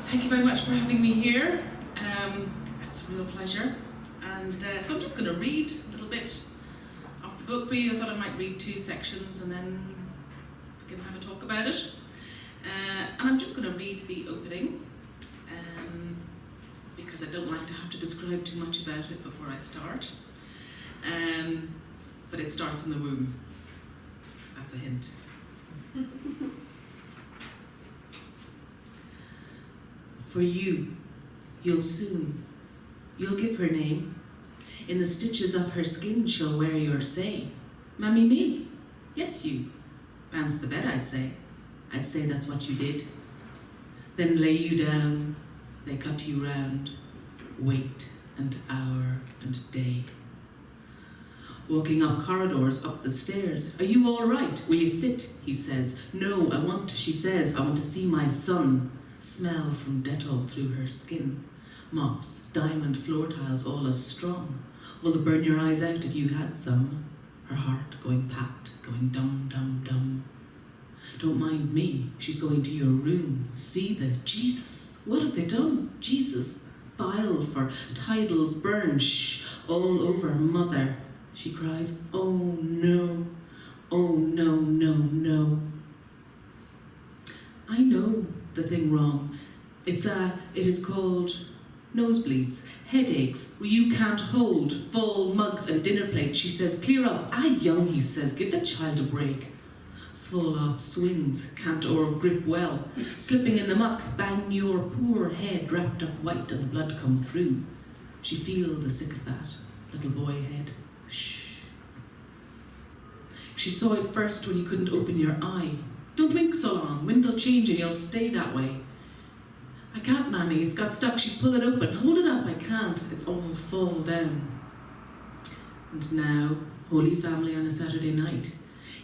Thank you very much for having me here. It's a real pleasure. And so I'm just going to read a little bit of the book for you. I thought I might read 2 sections and then we can have a talk about it. And I'm just going to read the opening because I don't like to have to describe too much about it before I start. But it starts in the womb. That's a hint. For you, you'll give her name. In the stitches of her skin she'll wear your say. Mammy me, yes you. Pants the bed, I'd say. I'd say that's what you did. Then lay you down, they cut you round, wait and hour and day. Walking up corridors, up the stairs. Are you all right? Will you sit? He says. No, she says, I want to see my son. Smell from Dettol through her skin. Mops, diamond floor tiles, all as strong. Will it burn your eyes out if you had some? Her heart going pat, going dum, dum, dum. Don't mind me, she's going to your room. See the Jesus, what have they done? Jesus, bile for titles burn, shh, all over mother. She cries, oh no, oh no, no, no. I know the thing wrong. It is called nosebleeds, headaches, where you can't hold, full mugs and dinner plates. She says, clear up. Young, he says, give the child a break. Fall off swings, can't or grip well. Slipping in the muck, bang your poor head, wrapped up white and the blood come through. She feel the sick of that, little boy head. Shh. She saw it first when you couldn't open your eye. Don't wink so long, wind'll change and you'll stay that way. I can't, Mammy, it's got stuck. She'd pull it open. Hold it up, I can't. It's all fall down. And now, Holy Family on a Saturday night.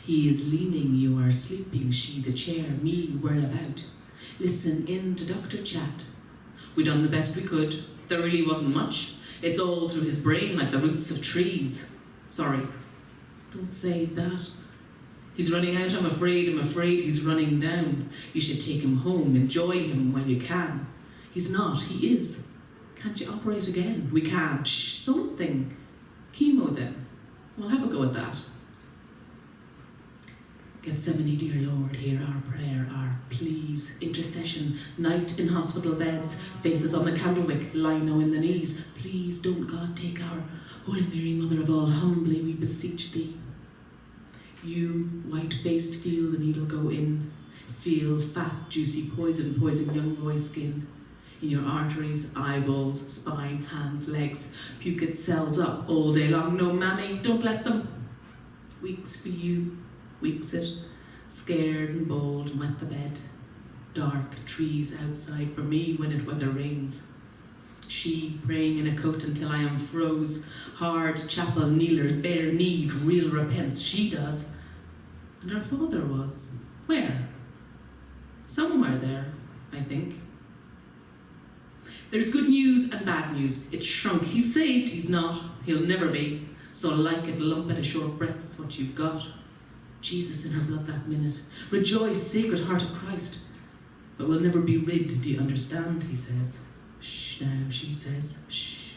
He is leaning, you are sleeping, she the chair, me whirl about. Listen in to Dr. Chat. We done the best we could. There really wasn't much. It's all through his brain like the roots of trees. Sorry. Don't say that. He's running out, I'm afraid he's running down. You should take him home, enjoy him while you can. He's not, he is. Can't you operate again? We can't. Shh, something. Chemo then. We'll have a go at that. Gethsemane, dear Lord, hear our prayer, our pleas, intercession, night in hospital beds, faces on the candlewick, lino in the knees. Please don't, God, take our Holy Mary, Mother of all, humbly we beseech thee. You, white-faced, feel the needle go in. Feel fat, juicy poison young boy skin. In your arteries, eyeballs, spine, hands, legs. Puke it cells up all day long. No, Mammy, don't let them. Weeks for you, weeks it. Scared and bold and wet the bed. Dark trees outside for me when it weather rains. She praying in a coat until I am froze. Hard chapel kneelers, bare need, real repents. She does. And her father was. Where? Somewhere there, I think. There's good news and bad news. It's shrunk. He's saved, he's not. He'll never be. So like it, lump at a short breath's what you've got. Jesus in her blood that minute. Rejoice, Sacred Heart of Christ. But we'll never be rid, do you understand, he says. Shh now, she says, shh.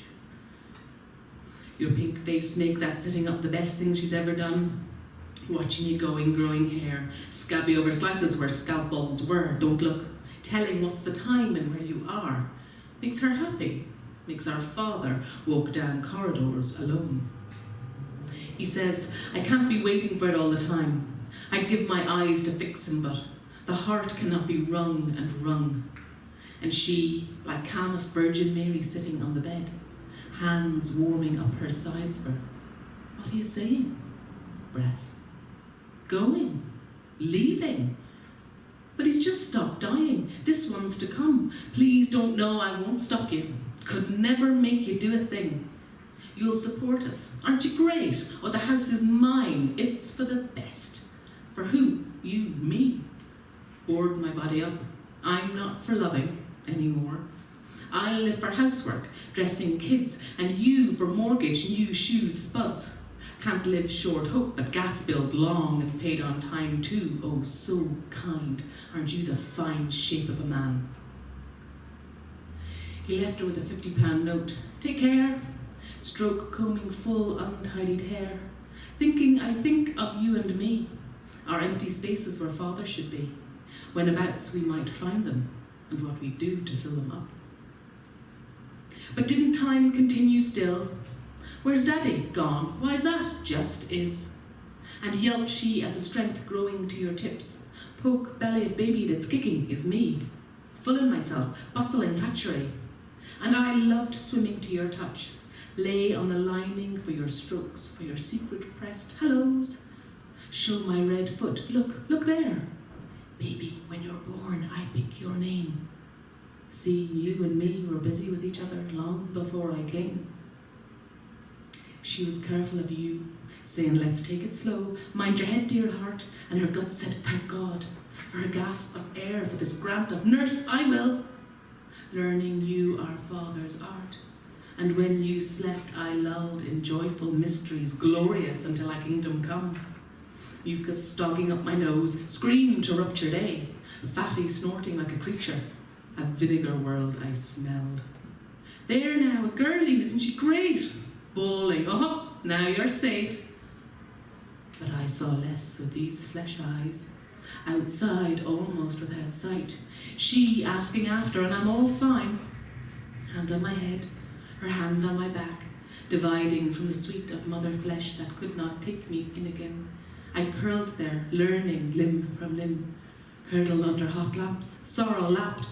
Your pink face make that sitting up the best thing she's ever done. Watching you going, growing hair, scabby over slices where scalp balls were. Don't look. Telling what's the time and where you are. Makes her happy. Makes our father walk down corridors alone. He says, I can't be waiting for it all the time. I'd give my eyes to fix him, but the heart cannot be wrung and wrung. And she, like calmest Virgin Mary sitting on the bed, hands warming up her sides for, what are you saying? Breath. Going. Leaving. But he's just stopped dying. This one's to come. Please don't know I won't stop you. Could never make you do a thing. You'll support us. Aren't you great? Oh, the house is mine. It's for the best. For who? You, me. Bored my body up. I'm not for loving anymore. I'll live for housework, dressing kids, and you for mortgage, new shoes, spuds. Can't live short hope, but gas bills long and paid on time too. Oh, so kind. Aren't you the fine shape of a man? He left her with a £50 note. Take care. Stroke combing full untidied hair. Thinking, I think of you and me, our empty spaces where father should be, whenabouts we might find them, and what we'd do to fill them up. But didn't time continue still? Where's Daddy? Gone. Why's that? Just is. And yelped she at the strength growing to your tips. Poke belly of baby that's kicking is me. Full in myself, bustling hatchery. And I loved swimming to your touch. Lay on the lining for your strokes, for your secret pressed hellos. Show my red foot. Look there. Baby, when you're born, I pick your name. See, you and me were busy with each other long before I came. She was careful of you, saying, let's take it slow. Mind your head, dear heart. And her gut said, thank God, for a gasp of air for this grant of nurse, I will. Learning you our father's art. And when you slept, I lulled in joyful mysteries, glorious until our kingdom come. Mucus stogging up my nose, screamed to rupture day. Fatty snorting like a creature. A vinegar world I smelled. There now, a girlie, isn't she great? Bawling, oh, now you're safe. But I saw less with these flesh eyes. Outside, almost without sight. She asking after, and I'm all fine. Hand on my head, her hand on my back, dividing from the sweet of mother flesh that could not take me in again. I curled there, learning limb from limb, curdled under hot lamps, sorrow lapped.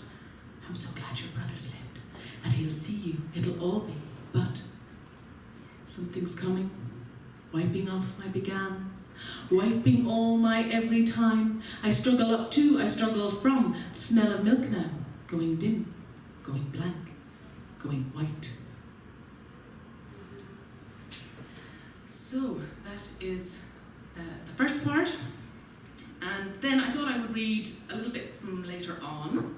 I'm so glad your brother's lived, and he'll see you, it'll all be, but something's coming, wiping off my begans, wiping all my every time. I struggle up to, I struggle from, the smell of milk now, going dim, going blank, going white. So that is the first part, and then I thought I would read a little bit from later on,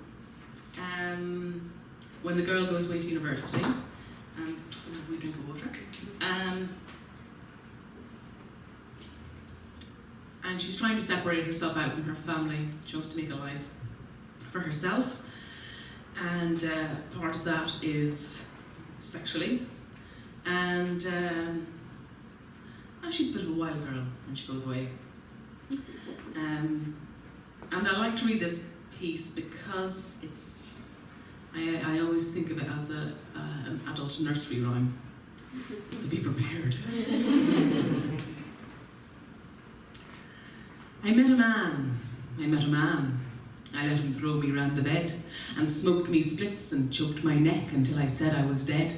when the girl goes away to university. Just going to have a wee drink of water. And she's trying to separate herself out from her family. She wants to make a life for herself, and part of that is sexually, and she's a bit of a wild girl when she goes away. And I like to read this piece because I always think of it as an adult nursery rhyme, so be prepared. I met a man. I let him throw me round the bed and smoked me splits and choked my neck until I said I was dead.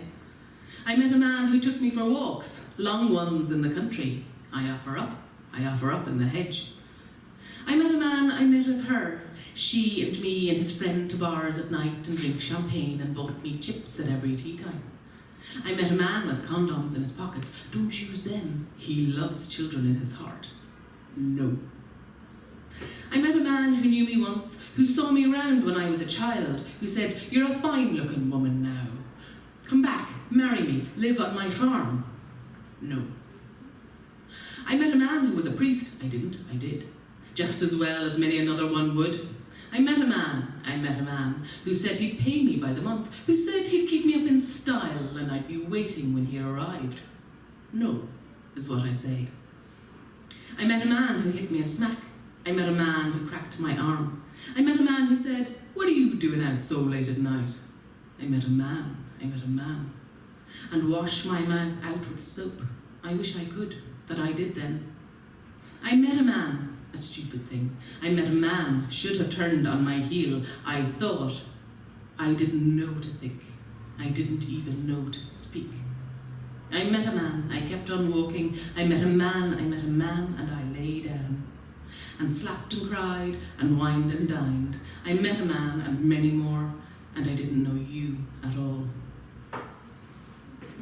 I met a man who took me for walks, long ones in the country. I offer up in the hedge. I met a man, I met with her, she and me and his friend to bars at night and drink champagne and bought me chips at every tea time. I met a man with condoms in his pockets. Don't use them. He loves children in his heart. No. I met a man who knew me once, who saw me around when I was a child, who said, you're a fine-looking woman now. Come back, marry me, live on my farm. No. I met a man who was a priest. I did. Just as well as many another one would. I met a man who said he'd pay me by the month, who said he'd keep me up in style and I'd be waiting when he arrived. No, is what I say. I met a man who hit me a smack. I met a man who cracked my arm. I met a man who said, what are you doing out so late at night? I met a man, and wash my mouth out with soap. I wish I could, that I did then. I met a man, a stupid thing. I met a man, should have turned on my heel. I thought, I didn't know to think. I didn't even know to speak. I met a man, I kept on walking. I met a man, and I lay down. And slapped and cried, and whined and dined. I met a man, and many more, and I didn't know you at all.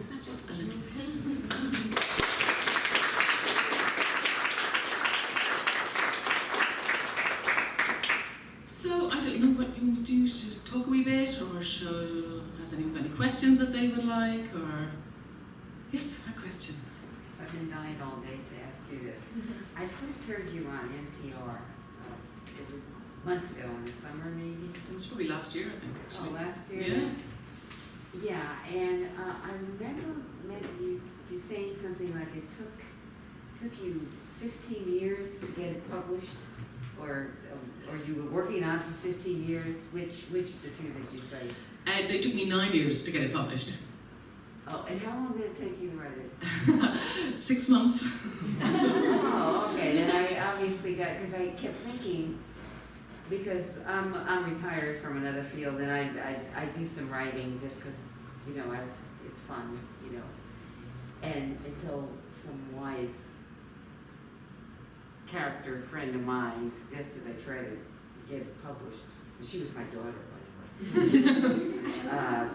Is that just a little bit? So, I don't know what you want to do to talk a wee bit, or has anyone got any questions that they would like, or... Yes, a question. I've been dying all day to ask you this. I first heard you on NPR. It was months ago in the summer, maybe? It was probably last year, I think, actually. Oh, last year? Yeah. Yeah, and I remember you saying something like it took you 15 years to get it published, or you were working on it for 15 years. Which of the two did you say? It took me 9 years to get it published. Oh, and how long did it take you to write it? 6 months. Oh, okay. Then I obviously because I kept thinking, because I'm retired from another field, and I do some writing just because it's fun, and until some wise character friend of mine suggested I try to get it published. She was my daughter, by the way.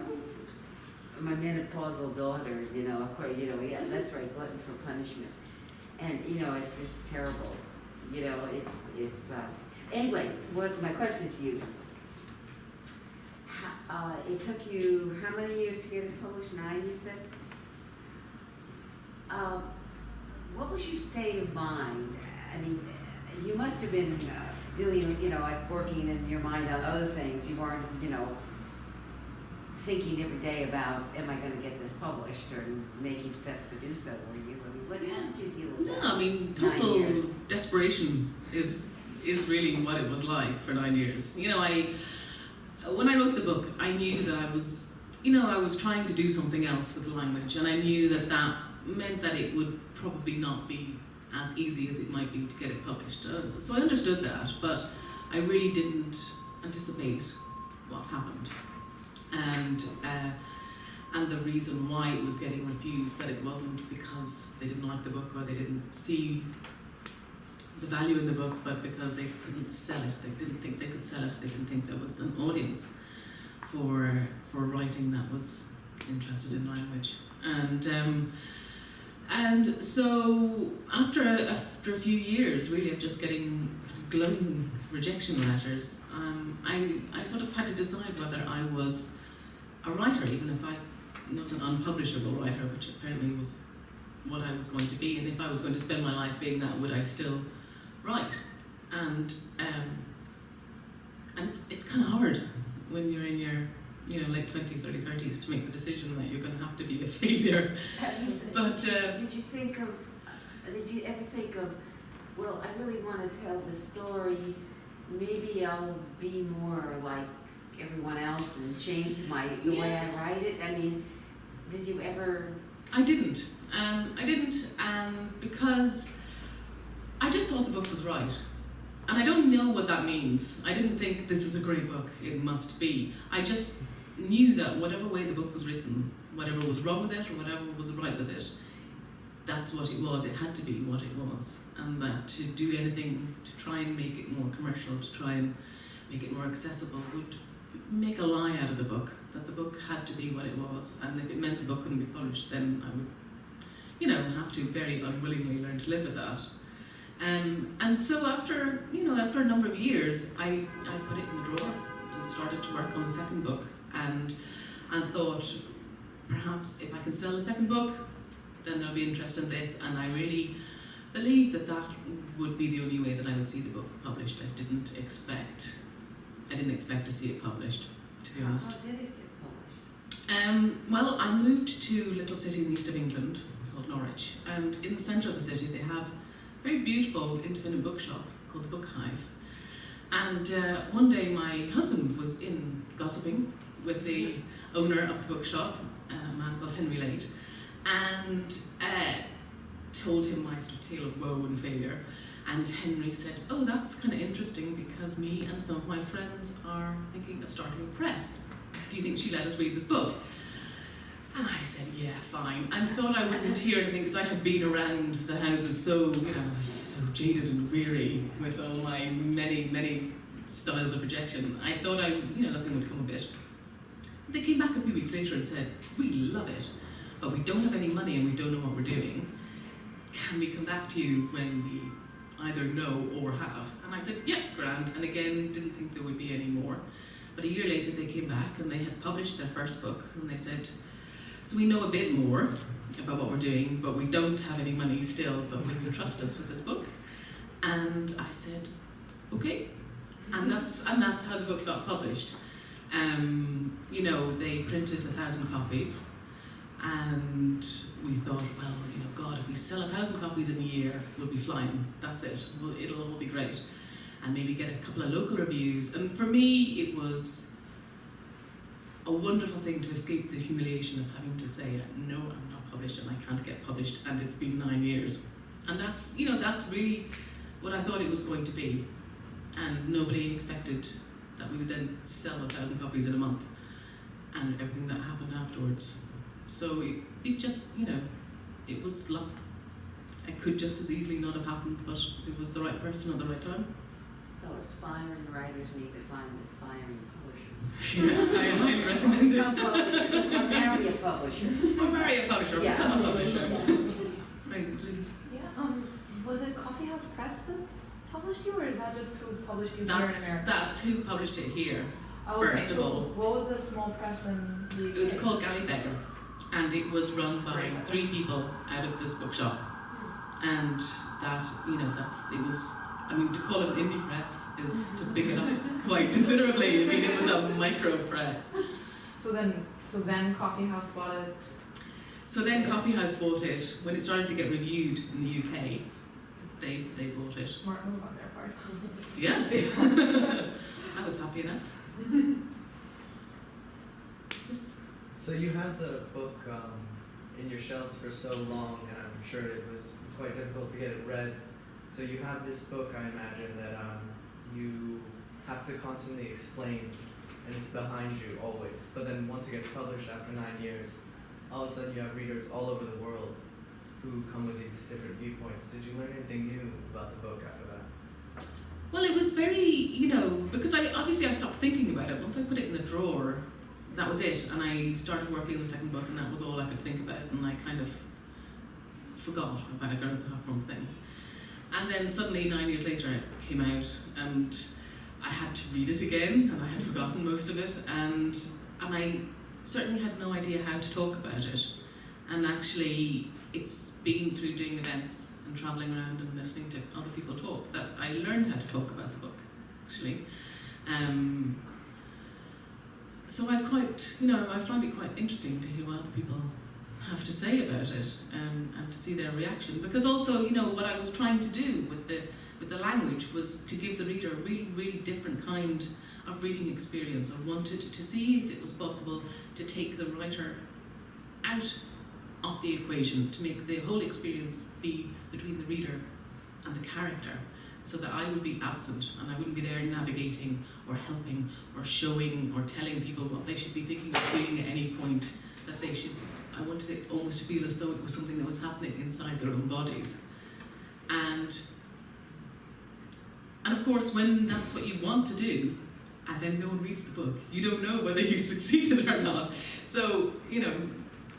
My menopausal daughter, of course, yeah, that's right, glutton for punishment. And, it's just terrible. Anyway, what my question to you is, it took you how many years to get it published? 9, you said? What was your state of mind? I mean, you must have been dealing, like working in your mind on other things. You weren't, thinking every day about, am I going to get this published, or making steps to do so? Were you? I mean, how did you deal with that? No, I mean, total desperation is really what it was like for 9 years. When I wrote the book, I knew that I was trying to do something else with the language, and I knew that meant that it would probably not be as easy as it might be to get it published. So I understood that, but I really didn't anticipate what happened. And the reason why it was getting refused, that it wasn't because they didn't like the book or they didn't see the value in the book, but because they couldn't sell it. They didn't think they could sell it. They didn't think there was an audience for writing that was interested in language. And so after a few years, really, of just getting glowing rejection letters, I sort of had to decide whether I was a writer, even if I was an unpublishable writer, which apparently was what I was going to be, and if I was going to spend my life being that, would I still write? And it's kind of hard when you're in your late 20s, early 30s to make the decision that you're going to have to be a failure. But did you ever think of, well, I really want to tell this story, maybe I'll be more like everyone else and change the way I write it? I mean, did you ever? I didn't, because I just thought the book was right. And I don't know what that means. I didn't think this is a great book, it must be. I just knew that whatever way the book was written, whatever was wrong with it or whatever was right with it, that's what it was. It had to be what it was. And that to do anything to try and make it more commercial, to try and make it more accessible, would make a lie out of the book, that the book had to be what it was. And if it meant the book couldn't be published, then I would, have to very unwillingly learn to live with that. And so after a number of years, I put it in the drawer and started to work on the second book, and thought, perhaps if I can sell the second book, then there'll be interest in this. And I really believed that would be the only way that I would see the book published. I didn't expect to see it published, to be honest. How did it get published? Well, I moved to a little city in the east of England called Norwich, and in the centre of the city they have a very beautiful independent bookshop called the Book Hive. And one day my husband was in gossiping with the owner of the bookshop, a man called Henry Late, and told him my sort of tale of woe and failure. And Henry said, "Oh, that's kind of interesting, because me and some of my friends are thinking of starting a press. Do you think she'd let us read this book?" And I said, "Yeah, fine." And thought I wouldn't hear anything, because I had been around the houses so jaded and weary with all my many, many styles of rejection. I thought nothing would come of it. They came back a few weeks later and said, "We love it, but we don't have any money and we don't know what we're doing. Can we come back to you when we either know or have?" And I said, "Yeah, grand." And again, didn't think there would be any more. But a year later they came back and they had published their first book, and they said, "So we know a bit more about what we're doing, but we don't have any money still, but will you trust us with this book?" And I said, "Okay." And that's how the book got published. You know, they printed 1,000 copies, and we thought, well, you know, God, if we sell 1,000 copies in a year, we'll be flying. That's it. It'll all be great. And maybe get a couple of local reviews. And for me, it was a wonderful thing to escape the humiliation of having to say, no, I'm not published and I can't get published, and it's been 9 years. And that's, you know, that's really what I thought it was going to be. And nobody expected that we would then sell 1,000 copies in a month and everything that happened afterwards. So it just, you know, it was luck. It could just as easily not have happened, but it was the right person at the right time. So aspiring writers need to find aspiring publishers. Yeah, I highly recommend it. Or marry a publisher. Or marry a publisher, Yeah. become a publisher. Right, Yeah. Was it Coffee House Press that published you, or is that just who published you here in America? That's who published it here, Okay, first of so all. what was the small press in the UK? It was called Gallybeggar, and it was run by 3 people out of this bookshop. And that, you know, it was, I mean, to call it an indie press is to big it up quite considerably. I mean, it was a micro press. So then Coffee House bought it. So then Coffee House bought it. When it started to get reviewed in the UK, they bought it. Smart move on their part. Yeah. I was happy enough. Yes. So you had the book in your shelves for so long, and I'm sure it was quite difficult to get it read. So you have this book, I imagine, that you have to constantly explain, and it's behind you always. But then once it gets published after 9 years, all of a sudden you have readers all over the world who come with these different viewpoints. Did you learn anything new about the book after that? Well, it was very, you know, because I stopped thinking about it. Once I put it in the drawer, that was it. And I started working on the second book, and that was all I could think about. And I kind of forgot about a Girls Have Fun thing. And then suddenly, 9 years later, it came out, and I had to read it again, and I had forgotten most of it. And I certainly had no idea how to talk about it. And actually, it's been through doing events and travelling around and listening to other people talk that I learned how to talk about the book, actually. So I find it quite interesting to hear what other people have to say about it, and to see their reaction. Because also, you know, what I was trying to do with the language was to give the reader a really, really different kind of reading experience. I wanted to see if it was possible to take the writer out of the equation, to make the whole experience be between the reader and the character, so that I would be absent and I wouldn't be there navigating or helping or showing or telling people what they should be thinking or feeling at any point. That they should, I wanted it almost to feel as though it was something that was happening inside their own bodies. And of course, when that's what you want to do, and then no one reads the book, you don't know whether you succeeded or not. So, you know,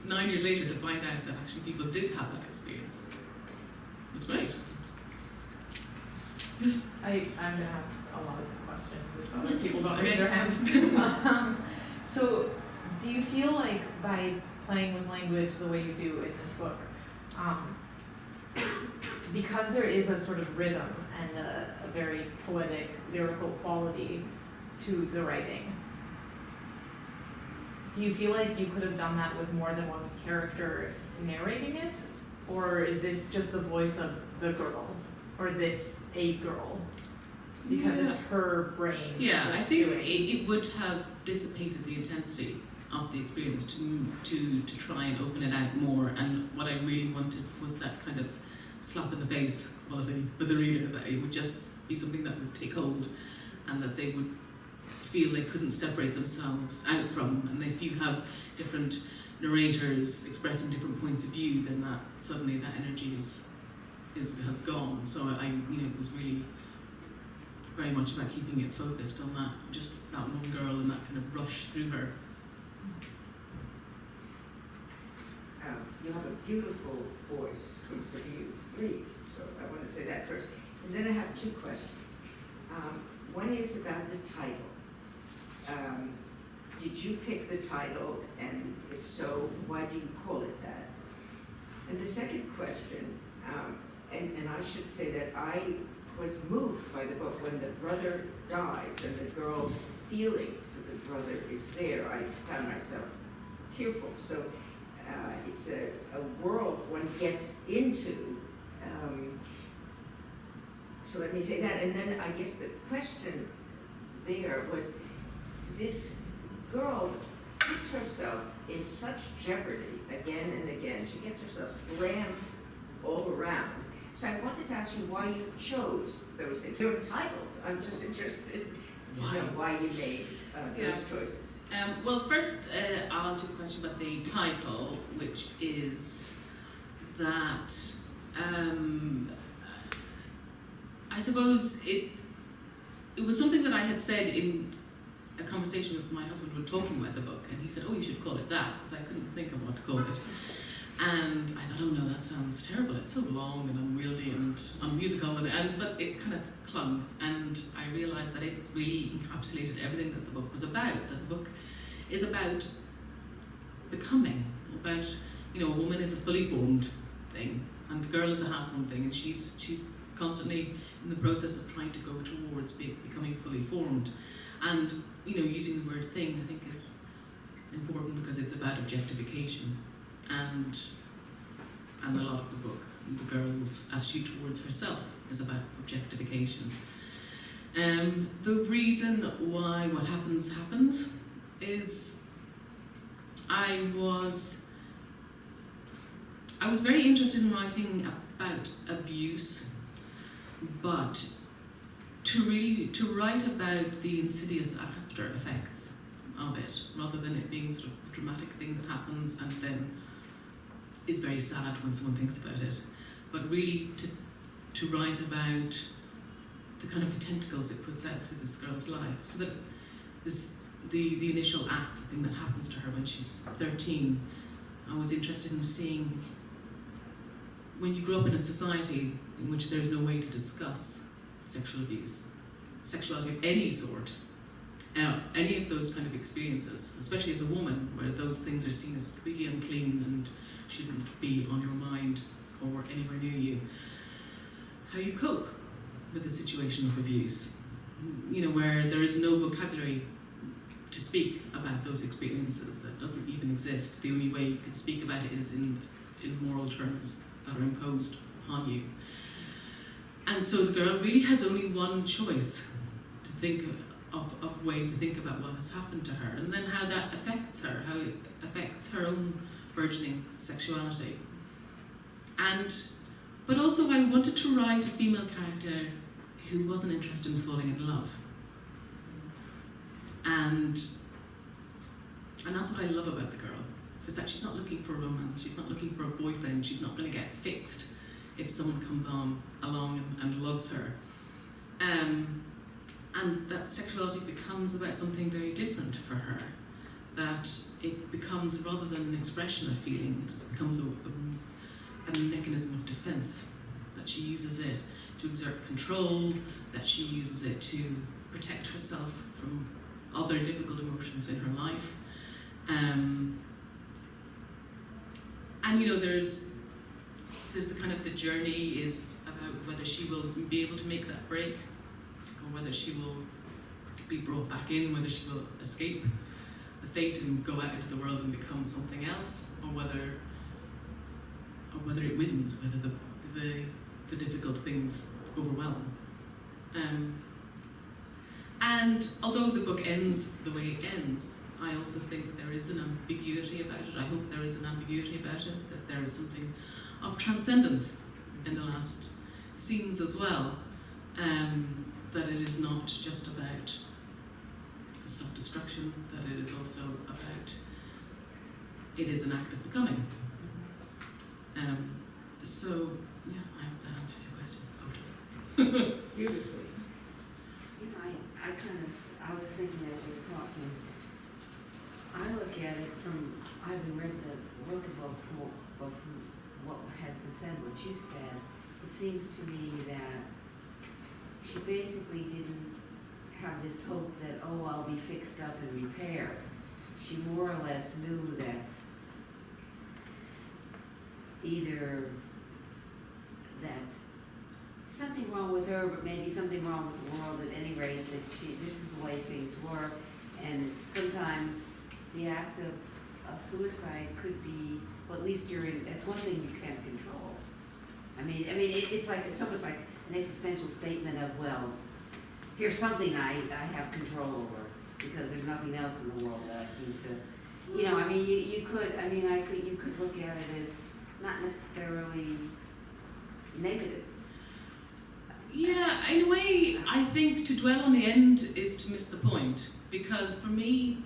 9 years later, to find out that actually people did have that experience, it was great. Yes. I'm gonna have a lot of questions if other people don't raise their hands. So, do you feel like by playing with language the way you do in this book, because there is a sort of rhythm and a very poetic, lyrical quality to the writing, do you feel like you could have done that with more than one character narrating it? Or is this just the voice of the girl? Or this a girl? Because it's her brain. Yeah, I think it would have dissipated the intensity of the experience to try and open it out more. And what I really wanted was that kind of slap in the face quality for the reader, that it would just be something that would take hold and that they would feel they couldn't separate themselves out from. And if you have different narrators expressing different points of view, then that suddenly that energy has gone. So it was really very much about keeping it focused on that, just that one girl and that kind of rush through her. You have a beautiful voice, so you read. So I want to say that first. And then I have 2 questions. One is about the title. Did you pick the title, and if so, why do you call it that? And the second question, and I should say that I was moved by the book when the brother dies and the girl's feeling for the brother is there. I found myself tearful. So it's a world one gets into. So let me say that. And then I guess the question there was, this girl puts herself in such jeopardy again and again. She gets herself slammed all around. So I wanted to ask you why you chose those things. You're entitled. I'm just interested to know why you made those choices. Well, first, I'll answer the question about the title, which is that I suppose it was something that I had said in a conversation with my husband when talking about the book, and he said, "Oh, you should call it that," because I couldn't think of what to call it. And I thought, oh no, that sounds terrible. It's so long and unwieldy and unmusical, but it kind of clung. And I realised that it really encapsulated everything that the book was about. That the book is about becoming, about, a woman is a fully formed thing, and the girl is a half-formed thing, and she's constantly in the process of trying to go towards becoming fully formed. And using the word "thing" I think is important because it's about objectification. And a lot of the book, the girl's attitude towards herself is about objectification. The reason why what happens is I was very interested in writing about abuse, but to write about the insidious after effects of it, rather than it being sort of a dramatic thing that happens and then is very sad when someone thinks about it, but really to write about the kind of the tentacles it puts out through this girl's life, so that the initial act, the thing that happens to her when she's 13, I was interested in seeing, when you grow up in a society in which there's no way to discuss sexual abuse, sexuality of any sort, any of those kind of experiences, especially as a woman, where those things are seen as completely unclean and shouldn't be on your mind or anywhere near you, how you cope with a situation of abuse, where there is no vocabulary to speak about those experiences, that doesn't even exist. The only way you can speak about it is in moral terms that are imposed upon you. And so the girl really has only one choice to think of ways to think about what has happened to her, and then how that affects her, how it affects her own burgeoning sexuality. But also I wanted to write a female character who wasn't interested in falling in love. And that's what I love about the girl, is that she's not looking for romance, she's not looking for a boyfriend, she's not going to get fixed if someone comes along and loves her. And that sexuality becomes about something very different for her, that it becomes, rather than an expression of feeling, it just becomes a mechanism of defense, that she uses it to exert control, that she uses it to protect herself from other difficult emotions in her life. And there's the kind of, the journey is about whether she will be able to make that break, or whether she will be brought back in, whether she will escape the fate and go out into the world and become something else, or whether it wins, whether the difficult things overwhelm. And although the book ends the way it ends, I also think there is an ambiguity about it. I hope there is an ambiguity about it, that there is something of transcendence in the last scenes as well, that it is not just about self-destruction, that it is also about, it is an act of becoming. So, yeah, I hope that answers your question, sort of. Beautifully. I was thinking as you were talking, I look at it from, I haven't read the book from what has been said, what you said. It seems to me that she basically didn't have this hope that, oh, I'll be fixed up and repaired. She more or less knew that either that something wrong with her, but maybe something wrong with the world at any rate, that this is the way things work. And sometimes the act of suicide could be, well, at least that's one thing you can't control. I mean, it's almost like an existential statement of, well, here's something I have control over, because there's nothing else in the world that I seem to, you know, I mean, you could look at it as not necessarily negative. Yeah, in a way, I think to dwell on the end is to miss the point. Because for me,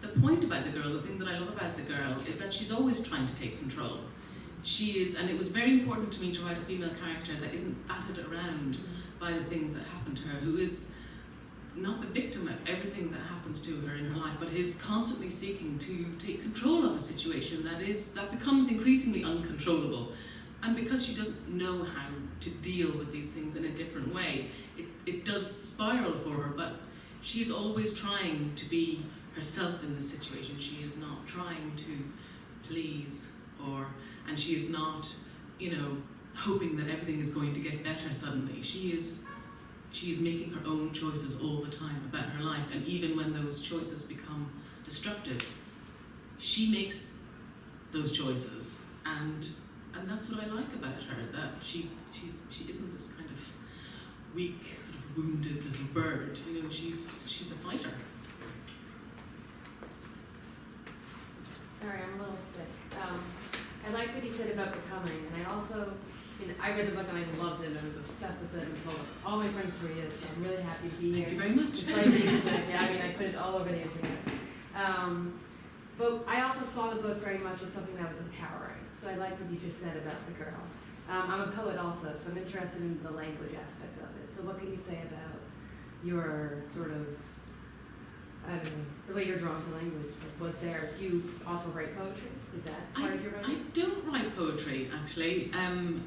the point about the girl, the thing that I love about the girl, is that she's always trying to take control. She is, and it was very important to me to write a female character that isn't battered around by the things that happen to her, who is not the victim of everything that happens to her in her life, but is constantly seeking to take control of a situation that becomes increasingly uncontrollable. And because she doesn't know how to deal with these things in a different way, it does spiral for her, but she's always trying to be herself in this situation. She is not trying to please, and she is not, hoping that everything is going to get better suddenly. She is making her own choices all the time about her life, and even when those choices become destructive, she makes those choices, and that's what I like about her, that she isn't this kind of weak, sort of wounded little bird. She's a fighter. Sorry, I'm a little sick. I like what you said about becoming, and I read the book and I loved it. I was obsessed with it and told all my friends to read it, so I'm really happy to be here. Thank you very much. Despite being sick, I put it all over the internet. But I also saw the book very much as something that was empowering. So I like what you just said about the girl. I'm a poet also, so I'm interested in the language aspect of it. So what can you say about your sort of, the way you're drawn to language? Do you also write poetry? Is that part of your writing? I don't write poetry, actually, and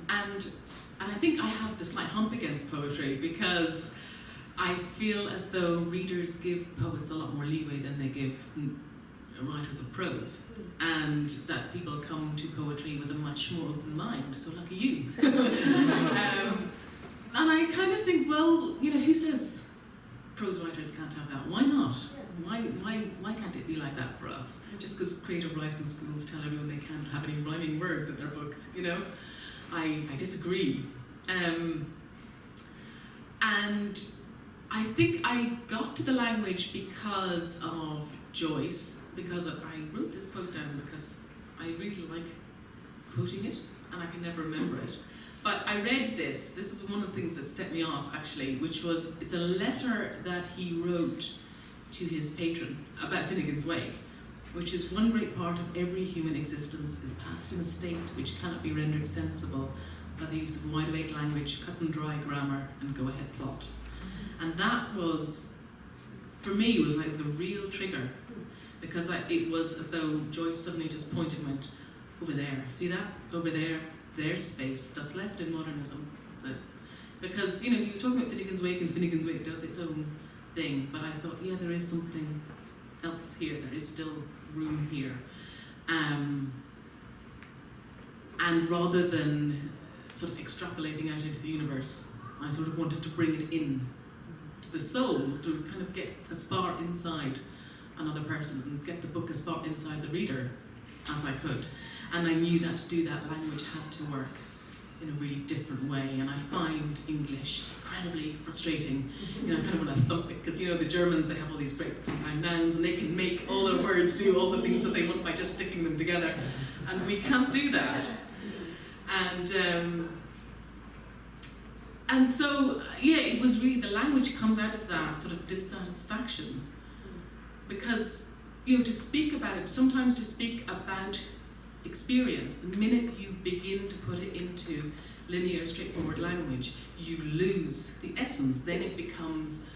I think I have the slight hump against poetry, because I feel as though readers give poets a lot more leeway than they give writers of prose, and that people come to poetry with a much more open mind, so lucky you. And I kind of think, well, who says prose writers can't have that? Why not? Why can't it be like that for us? Just because creative writing schools tell everyone they can't have any rhyming words in their books, I disagree. And I think I got to the language because of Joyce, because I wrote this quote down because I really like quoting it, and I can never remember it. But I read this is one of the things that set me off, actually, which was, it's a letter that he wrote to his patron about Finnegan's Wake, which is one great part of every human existence is passed in a state which cannot be rendered sensible by the use of wide-awake language, cut-and-dry grammar, and go-ahead plot. And that was, for me, was like the real trigger, because it was as though Joyce suddenly just pointed and went, over there, see that? Over there, there's space that's left in modernism. Because, he was talking about Finnegan's Wake, and Finnegan's Wake does its own thing, but I thought, yeah, there is something else here, there is still room here. And rather than sort of extrapolating out into the universe, I sort of wanted to bring it in to the soul, to kind of get as far inside another person and get the book as far inside the reader as I could. And I knew that to do that, language had to work in a really different way, and I find English incredibly frustrating. I kind of want to thump it, because the Germans, they have all these great compound nouns, and they can make all their words do all the things that they want by just sticking them together, and we can't do that. And so, it was really, the language comes out of that sort of dissatisfaction, because, sometimes to speak about experience, the minute you begin to put it into linear, straightforward language, you lose the essence. Then it becomes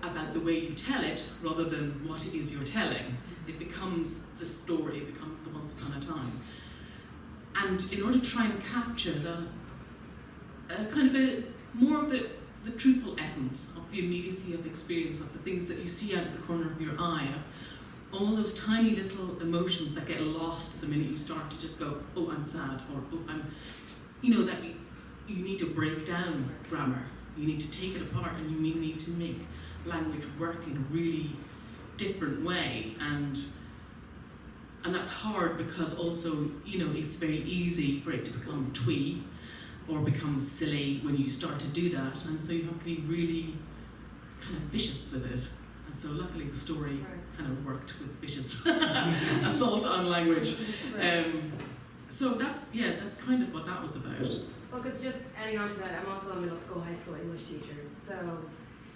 about the way you tell it rather than what it is you're telling. It becomes the story, it becomes the once upon a time. And in order to try and capture the more of the truthful essence of the immediacy of experience, of the things that you see out of the corner of your eye, of all those tiny little emotions that get lost the minute you start to just go, oh, I'm sad, or oh, I'm, that you need to break down grammar. You need to take it apart, and you need to make language work in a really different way, and that's hard because also, you know, it's very easy for it to become twee or become silly when you start to do that, and so you have to be really kind of vicious with it. And so luckily the story kind of worked with vicious assault on language. So that's kind of what that was about. Well, because just adding on to that, I'm also a middle school, high school English teacher. So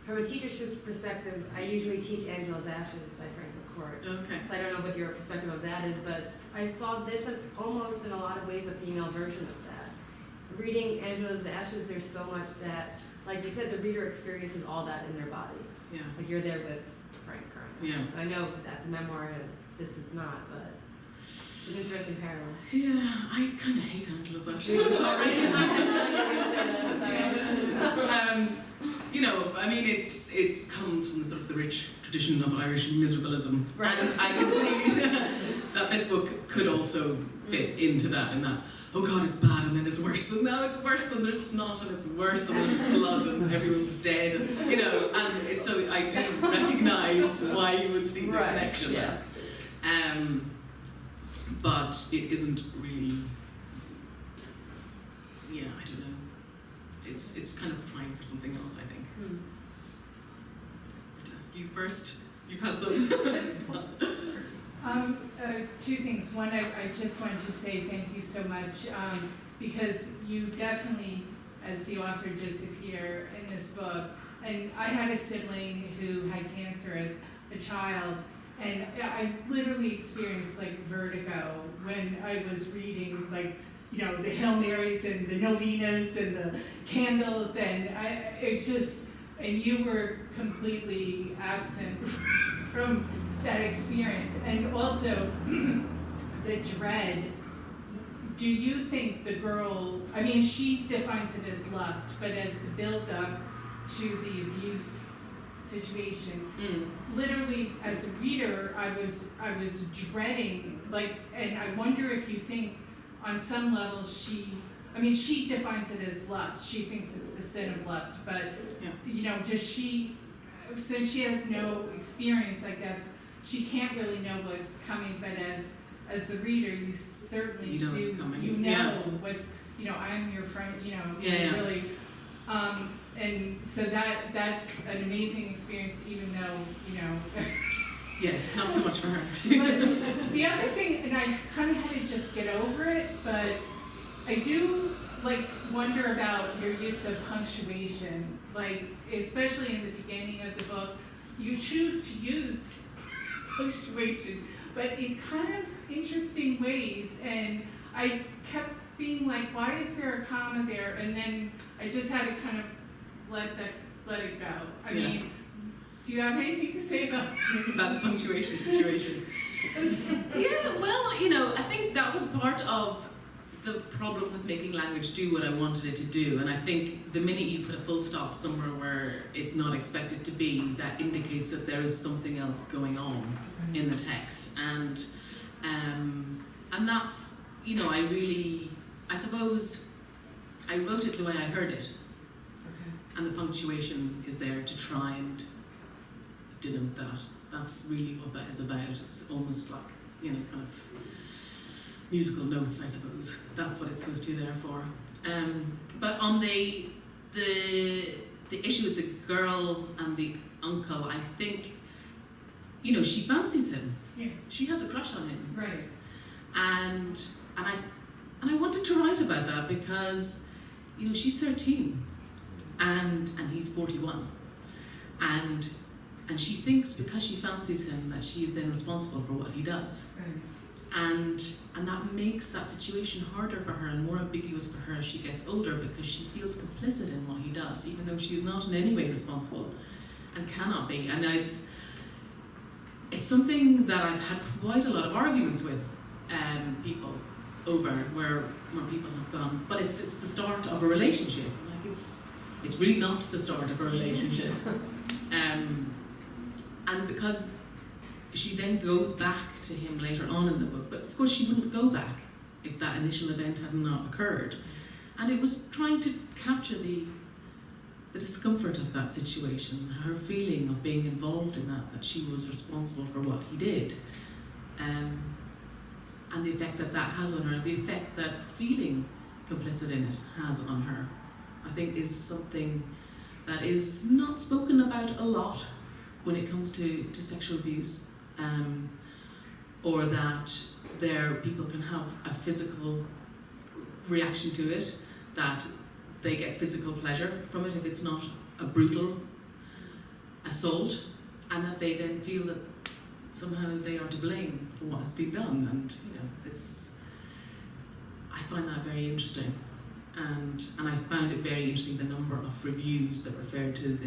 from a teacher's perspective, I usually teach Angela's Ashes by Frank McCourt. Okay. So I don't know what your perspective of that is, but I saw this as almost in a lot of ways a female version of that. Reading Angela's Ashes, there's so much that, like you said, the reader experiences all that in their body. Yeah. Like you're there with Frank currently. Yeah. So I know that's a memoir and this is not, but it's an interesting parallel. Yeah, I kind of hate Angela's Ashes. I'm sorry. You know, I mean, it comes from the sort of the rich tradition of Irish miserabilism, Right. and I can see that this book could also fit into that. In that, oh God, it's bad, and then it's worse, and now it's worse, and there's snot, and it's worse, and there's blood, and everyone's dead, and you know, and it's, so I do recognise why you would see the connection there. But it isn't really. Yeah, I don't know. It's kind of trying for something else, I think. I'd ask you first. You've had some. Two things. One, I just wanted to say thank you so much because you definitely, as the author, disappear in this book. And I had a sibling who had cancer as a child, and I literally experienced like vertigo when I was reading, like, you know, the Hail Marys and the novenas and the candles, and and you were completely absent from that experience. And also the dread. Do you think the girl, I mean, she defines it as lust, but as the build-up to the abuse situation, literally as a reader, I was dreading, like, and I wonder if you think on some level she defines it as lust. She thinks it's the sin of lust, but you know, does she, since she has no experience, I guess, she can't really know what's coming, but as the reader, you certainly you know what's coming. You know what's, you know, I'm your friend, you know, really. And so that's an amazing experience, even though, you know. Yeah, not so much for her. But the other thing, and I kind of had to just get over it, but I do like wonder about your use of punctuation, like especially in the beginning of the book, you choose to use punctuation, but in kind of interesting ways, and I kept being like, why is there a comma there? And then I just had to kind of let it go. I mean, do you have anything to say about the punctuation situation? Yeah, well, you know, I think that was part of the problem with making language do what I wanted it to do, and I think the minute you put a full stop somewhere where it's not expected to be, that indicates that there is something else going on in the text, and that's, you know, I suppose I wrote it the way I heard it, and the punctuation is there to try and denote that. That's really what that is about. It's almost like, you know, kind of musical notes, I suppose. That's what it's supposed to be there for. But on the issue with the girl and the uncle, I think, you know, she fancies him. Yeah. She has a crush on him. right? And I wanted to write about that because, you know, she's 13 and he's 41. And she thinks because she fancies him that she is then responsible for what he does. Right. And that makes that situation harder for her and more ambiguous for her as she gets older, because she feels complicit in what he does, even though she is not in any way responsible and cannot be. And it's something that I've had quite a lot of arguments with people over, where people have gone, but it's the start of a relationship. Like it's really not the start of a relationship. And because she then goes back to him later on in the book, but of course she wouldn't go back if that initial event had not occurred. And it was trying to capture the discomfort of that situation, her feeling of being involved in that she was responsible for what he did. And the effect that has on her, the effect that feeling complicit in it has on her, I think is something that is not spoken about a lot when it comes to sexual abuse, or that people can have a physical reaction to it, that they get physical pleasure from it if it's not a brutal assault, and that they then feel that somehow they are to blame for what has been done. And I find that very interesting, and I found it very interesting the number of reviews that referred to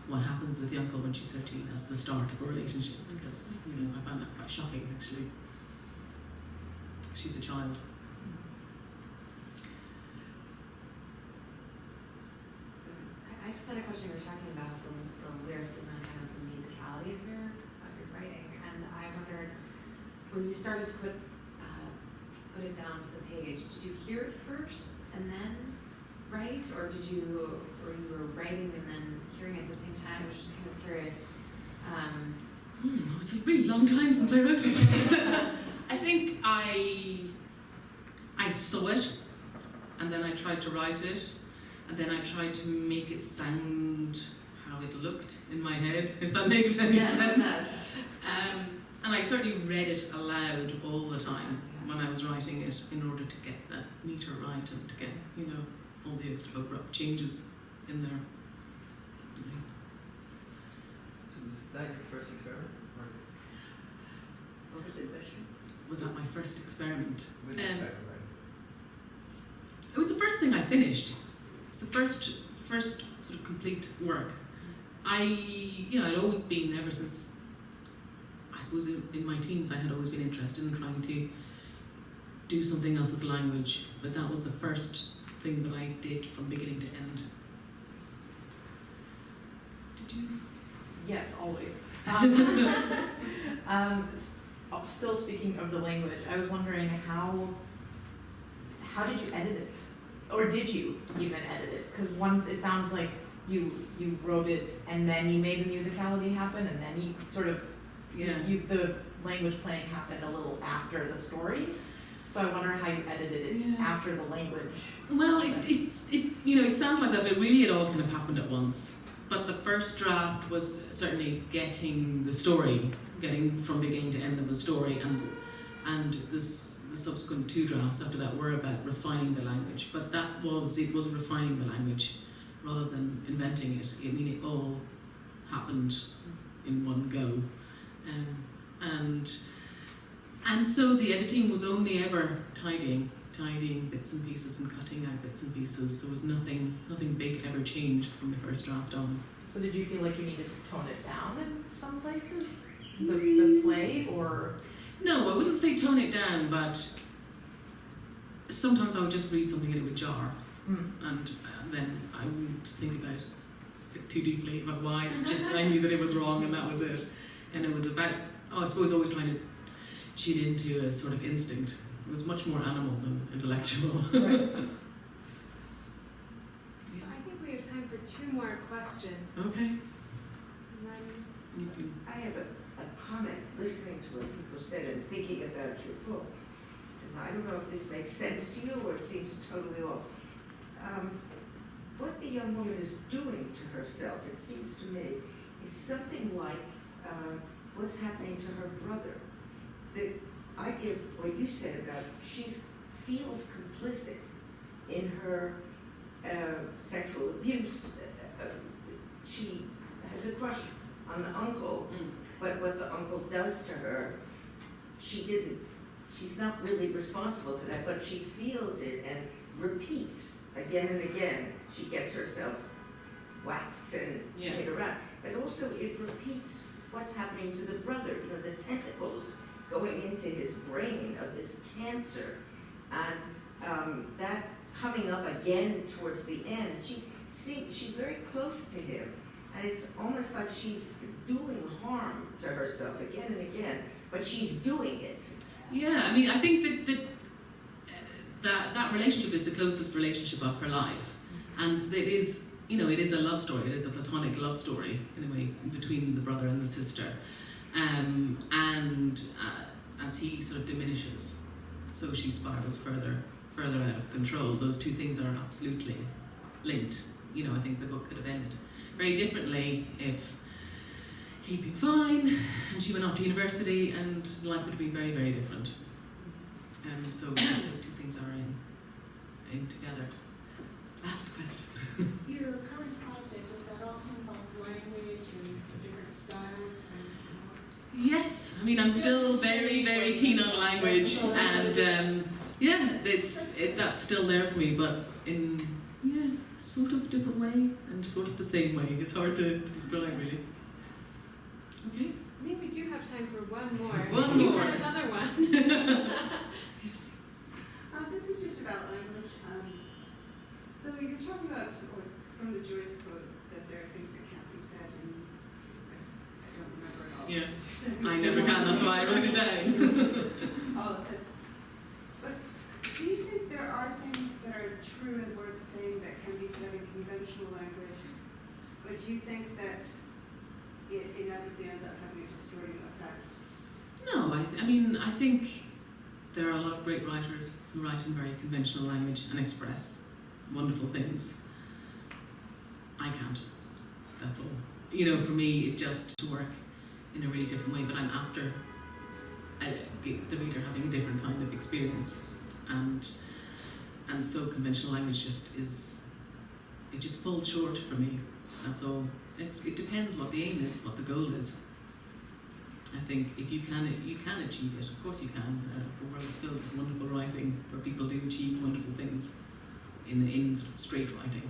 what happens with the uncle when she's 13 as the start of a relationship, because I found that quite shocking actually. She's a child. I just had a question. We were talking about the lyricism and kind of the musicality of your writing, and I wondered, when you started to put it down to the page, did you hear it first and then write, or you were writing and then hearing it at the same time? I was just kind of curious. It's a really long time since I wrote it. I think I saw it, and then I tried to write it, and then I tried to make it sound how it looked in my head, if that makes any sense. And I certainly read it aloud all the time when I was writing it, in order to get that meter right and to get, all the sort of abrupt changes in there. So was that your first experiment? Or What was the question? Was that my first experiment? with the second writing? It was the first thing I finished. It's the first sort of complete work. I'd always been, ever since, I suppose in my teens, I had always been interested in trying to do something else with language, but that was the first thing that I did from beginning to end. Did you? Yes, always. Still speaking of the language, I was wondering how did you edit it? Or did you even edit it? Because once it sounds like you wrote it and then you made the musicality happen, and then you sort of, the language playing happened a little after the story. So I wonder how you edited it after the language. Well, it sounds like that, but really it all kind of happened at once. But the first draft was certainly getting the story, getting from beginning to end of the story, and the subsequent two drafts after that were about refining the language. But it was refining the language rather than inventing it. It all happened in one go, and so the editing was only ever tidying bits and pieces and cutting out bits and pieces. There was nothing big ever changed from the first draft on. So did you feel like you needed to tone it down in some places? The play, or? No, I wouldn't say tone it down, but sometimes I would just read something and it would jar, and then I wouldn't think about it too deeply about why. I knew that it was wrong and that was it. And it was about, I suppose, always trying to cheat into a sort of instinct. It was much more animal than intellectual. I think we have time for two more questions. Okay. And then You can, I have a comment listening to what people said and thinking about your book. And I don't know if this makes sense to you or it seems totally off. What the young woman is doing to herself, it seems to me, is something like what's happening to her brother. The idea of what you said about she feels complicit in her sexual abuse. She has a crush on the uncle, but what the uncle does to her, she's not really responsible for that, but she feels it and repeats again and again. She gets herself whacked and hit around. But also it repeats what's happening to the brother, the tentacles going into his brain of this cancer, and that coming up again towards the end. She's very close to him, and it's almost like she's doing harm to herself again and again, but she's doing it. I think that that relationship is the closest relationship of her life, and it is, you know, it is a love story. It is a platonic love story in a way between the brother and the sister, and as he sort of diminishes, so she spirals further out of control. Those two things are absolutely linked. You know, I think the book could have ended very differently if he'd been fine and she went off to university, and life would have been very, very different. So those two things are in together. Last question. Your current project, does that also involve language and different styles? Yes, I mean, I'm still very, very keen on language, and that's still there for me, but in sort of different way and sort of the same way. It's hard to describe, really. Okay. I think we do have time for one more. One You more. had another one. Yes. This is just about language. So you're talking about, or from the Joyce quote, that there are things that can't be said, and I don't remember it all. Yeah, I never can. That's why I wrote it down. All of this. But do you think there are things that are true and worth saying that can be said in conventional language, but do you think that it inevitably ends up having a distorting effect? No, I mean, I think there are a lot of great writers who write in very conventional language and express wonderful things. I can't. That's all. You know, for me, it just to work in a really different way, but I'm after the reader having a different kind of experience, and so conventional language just falls short for me. That's all. It depends what the aim is, what the goal is. I think if you can achieve it. Of course you can. The world is filled with wonderful writing where people do achieve wonderful things in sort of straight writing.